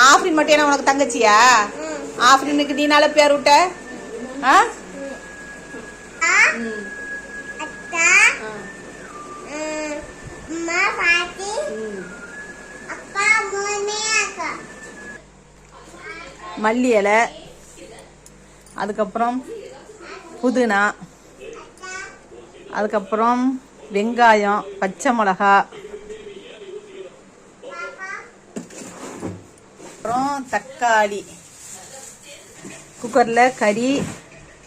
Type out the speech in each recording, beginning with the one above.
ஆஃப்ரின் மட்டும் என்ன உனக்கு தங்கச்சியா? ஆஃப்ரினுக்கு நீ நாள பேர் விட்ட? மல்லி இலை, அதுக்கப்புறம் புதினா, அதுக்கப்புறம் வெங்காயம், பச்சை மிளகா, அப்புறம் தக்காளி, குக்கரில் கறி,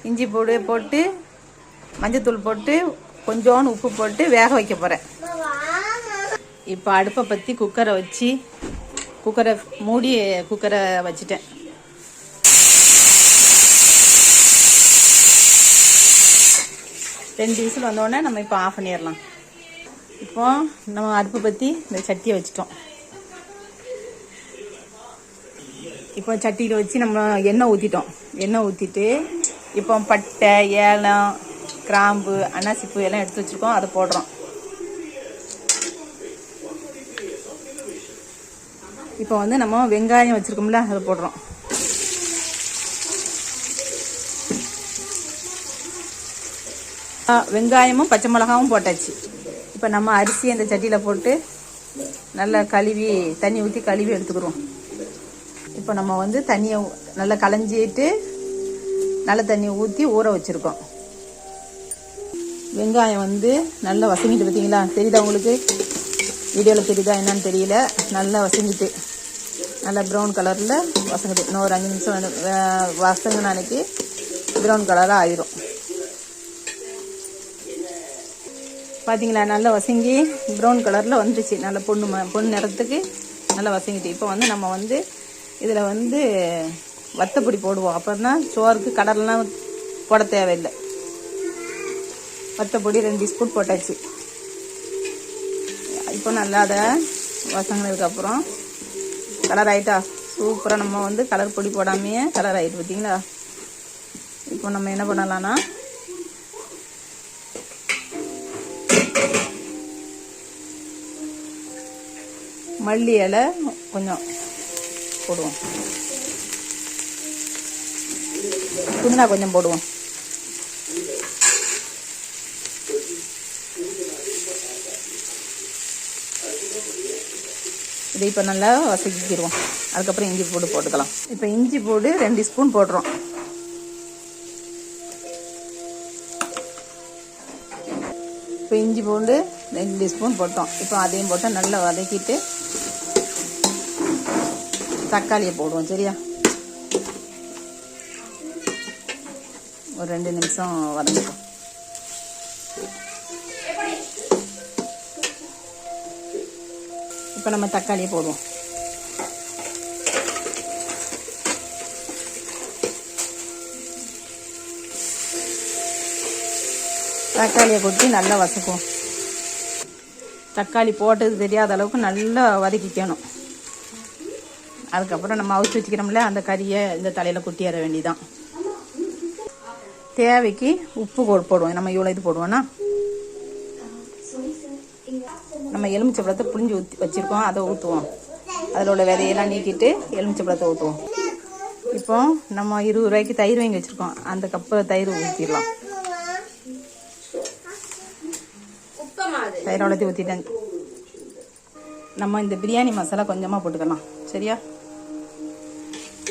இஞ்சி பூடு போட்டு மஞ்சத்தூள் போட்டு கொஞ்சோண்டு உப்பு போட்டு வேக வைக்க போகிறேன். இப்போ அடுப்பை பற்றி குக்கரை வச்சு குக்கரை மூடி குக்கரை வச்சுட்டேன். ரெண்டு விசில் வந்தோடனே நம்ம இப்போ ஆஃப் பண்ணிடலாம். இப்போ நம்ம அடுப்பை பற்றி இந்த சட்டியை வச்சுட்டோம். இப்போ சட்டியில் வச்சு நம்ம எண்ணெய் ஊற்றிட்டோம். எண்ணெய் ஊற்றிட்டு இப்போ பட்டை, ஏலம், கிராம்பு, அன்னாசிப்பூ எல்லாம் எடுத்து வச்சுருக்கோம். அதை போடுறோம். இப்போ வந்து நம்ம வெங்காயம் வச்சுருக்கோம்ல, அதை போடுறோம். வெங்காயமும் பச்சை மிளகாவும் போட்டாச்சு. இப்போ நம்ம அரிசி அந்த சட்டியில் போட்டு நல்லா கழுவி தண்ணி ஊற்றி கழுவி எடுத்துக்கிறோம். இப்போ நம்ம வந்து தண்ணியை நல்லா களைஞ்சிட்டு நல்ல தண்ணி ஊற்றி ஊற வச்சுருக்கோம். வெங்காயம் வந்து நல்லா வசங்கிட்டு, பார்த்தீங்களா? தெரியுதா உங்களுக்கு? வீடியோவில் தெரியுதா என்னன்னு தெரியல. நல்லா வசங்கிட்டு நல்லா ப்ரௌன் கலரில் வசங்குது. இன்னும் ஒரு 5 நிமிஷம் வசங்கின அன்னைக்கு ப்ரௌன் கலராக ஆயிரும். பார்த்தீங்களா? நல்லா வசங்கி ப்ரௌன் கலரில் வந்துடுச்சு. நல்லா பொண்ணு நிறத்துக்கு நல்லா வசங்கிட்டு. இப்போ வந்து நம்ம வந்து இதில் வந்து வத்தப்பொடி போடுவோம். அப்புறம் தான் சோறுக்கு கடலெலாம் போட தேவையில்லை. வத்தப்பொடி 2 ஸ்பூன் போட்டாச்சு. இப்போ நல்லா அதை வசங்கினதுக்கப்புறம் கலர் ஆகிட்டா சூப்பராக. நம்ம வந்து கலர் பொடி போடாமையே கலர் ஆகிட்டு, பார்த்தீங்களா? இப்போ நம்ம என்ன பண்ணலான்னா மல்லி இலை கொஞ்சம் போடுவோம், புதினா கொஞ்சம் போடுவோம். இதை இப்போ நல்லா வசக்கிடுவோம். அதுக்கப்புறம் இஞ்சி பூண்டு போட்டுக்கலாம். இப்போ இஞ்சி பூண்டு 2 ஸ்பூன் போடுறோம். இப்போ இஞ்சி பூண்டு 2 ஸ்பூன் போட்டோம். இப்போ அதையும் போட்டு நல்லா வதக்கிட்டு தக்காளியை போடுவோம். சரியா? ஒரு 2 நிமிஷம் வதங்கிட்டோம். இப்போ நம்ம தக்காளியை போடுவோம். தக்காளியை கொட்டி நல்லா வதக்குவோம். தக்காளி போட்டது தெரியாத அளவுக்கு நல்லா வதக்கிக்கணும். அதுக்கப்புறம் நம்ம அவிச்சு வச்சுக்கிறோம்ல, அந்த கறியை இந்த தலையில் கொட்டிட வேண்டியதான். தேவைக்கு உப்பு போடுவோம். நம்ம இவ்வளோ இது போடுவோன்னா, நம்ம எலுமிச்சை பழத்தை புளிஞ்சு ஊற்றி வச்சுருக்கோம், அதை ஊற்றுவோம். அதில் உள்ள விதையெல்லாம் நீக்கிட்டு எலுமிச்சை பழத்தை ஊற்றுவோம். இப்போ நம்ம 20 ரூபாய்க்கு தயிர் வாங்கி வச்சுருக்கோம். அந்த கப்பு தயிர் ஊற்றிடலாம். தயிர் அவ்வளோத்தையும் ஊற்றிட்டேன். நம்ம இந்த பிரியாணி மசாலா கொஞ்சமாக போட்டுக்கலாம். சரியா?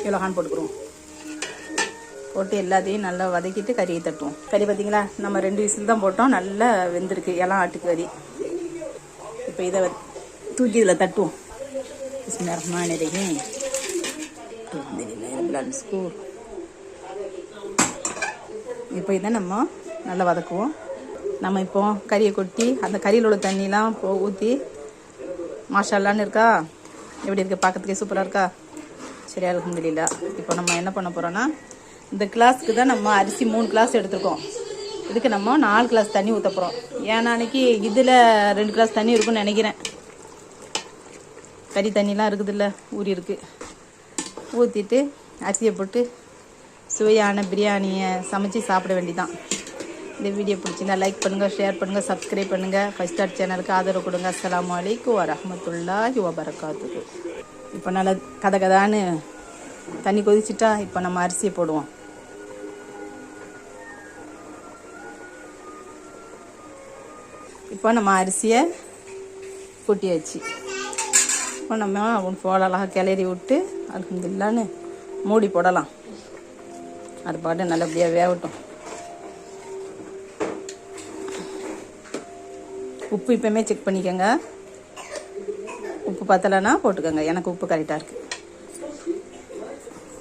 இவ்வளோகான் போட்டுக்குருவோம். போட்டு எல்லாத்தையும் நல்லா வதக்கிட்டு கறியை தட்டுவோம். கறி பார்த்தீங்களா? நம்ம 2 விசில் தான் போட்டோம். நல்லா வெந்திருக்கு. எல்லாம் ஆட்டுக்கறி. இப்போ இதை தூக்கி இதில் தட்டுவோம். இப்போ இதை நம்ம நல்லா வதக்குவோம். நம்ம இப்போ கறியை கொட்டி அந்த கறியில் உள்ள தண்ணிலாம் ஊற்றி மாஷால்லான்னு இருக்கா? எப்படி இருக்குது? பார்க்கறதுக்கே சூப்பராக இருக்கா? சரியா? அல்ஹம்துலில்லாஹ். இப்போ நம்ம என்ன பண்ண போகிறோன்னா, இந்த கிளாஸுக்கு தான் நம்ம அரிசி 3 கிளாஸ் எடுத்துருக்கோம். இதுக்கு நம்ம 4 கிளாஸ் தண்ணி ஊற்ற போகிறோம். ஏன்னா அன்றைக்கி இதில் 2 கிளாஸ் தண்ணி இருக்குன்னு நினைக்கிறேன். கறி தண்ணிலாம் இருக்குதுல்ல, ஊறி இருக்குது. ஊற்றிட்டு அரிசியை போட்டு சுவையான பிரியாணியை சமைச்சு சாப்பிட வேண்டியதான். இந்த வீடியோ பிடிச்சிருந்தா லைக் பண்ணுங்கள், ஷேர் பண்ணுங்கள், சப்ஸ்கிரைப் பண்ணுங்கள். 5 ஸ்டார் சேனலுக்கு ஆதரவு கொடுங்க. அஸ்ஸலாமு அலைக்கும் வரஹ்மத்துல்லாஹி வபரகாத்துஹு. இப்போ நல்லா கதகதான்னு தண்ணி கொதிச்சிட்டா இப்போ நம்ம அரிசியை போடுவோம். இப்போ நம்ம அரிசியை கொட்டியாச்சு. இப்போ நம்ம அழகாக கிளறி விட்டு அல்ஹம்துலில்லாஹ்னு மூடி போடலாம். அது பாட்டு நல்லபடியாக வேகட்டும். உப்பு இப்போமே செக் பண்ணிக்கோங்க. உப்பு பத்தலைன்னா போட்டுக்கோங்க. எனக்கு உப்பு கரெக்டாக இருக்குது.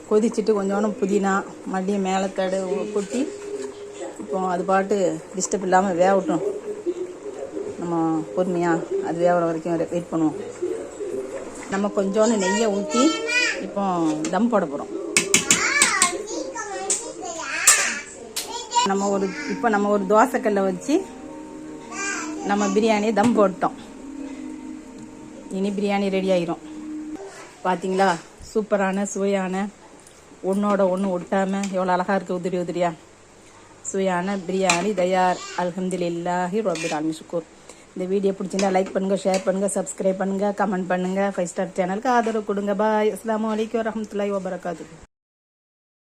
கொதிச்சுட்டு கொஞ்சோண்டு புதினா மறுபடியும் மேலே தடு கொட்டி இப்போ அது பாட்டு டிஸ்டர்ப் இல்லாமல் வேகட்டும். நம்ம பொறுமையாக அது வேகிற வரைக்கும் வெயிட் பண்ணுவோம். நம்ம கொஞ்சோண்டு நெய்யை ஊற்றி இப்போ தம் போட போகிறோம். நம்ம ஒரு தோசைக்கல்லை வச்சு நம்ம பிரியாணி தம் போட்டோம். இனி பிரியாணி ரெடி ஆகிரும். பார்த்தீங்களா, சூப்பரான சுவையான ஒன்றோட ஒன்று ஒட்டாமல் எவ்வளோ அழகாக இருக்குது. உதிரி உதிரியா சுவையான பிரியாணி தயார். அல்ஹம்துலில்லாஹி ரப்பில் ஆலமீன். ஷுக்கூர். இந்த வீடியோ பிடிச்சிருந்தா லைக் பண்ணுங்கள், ஷேர் பண்ணுங்கள், சப்ஸ்கிரைப் பண்ணுங்கள், கமெண்ட் பண்ணுங்கள். 5 ஸ்டார் சேனலுக்கு ஆதரவு கொடுங்க. பாய். அஸ்ஸலாமு அலைக்கும் வரஹ்மத்துல்லாஹி வபரகாத்துஹு.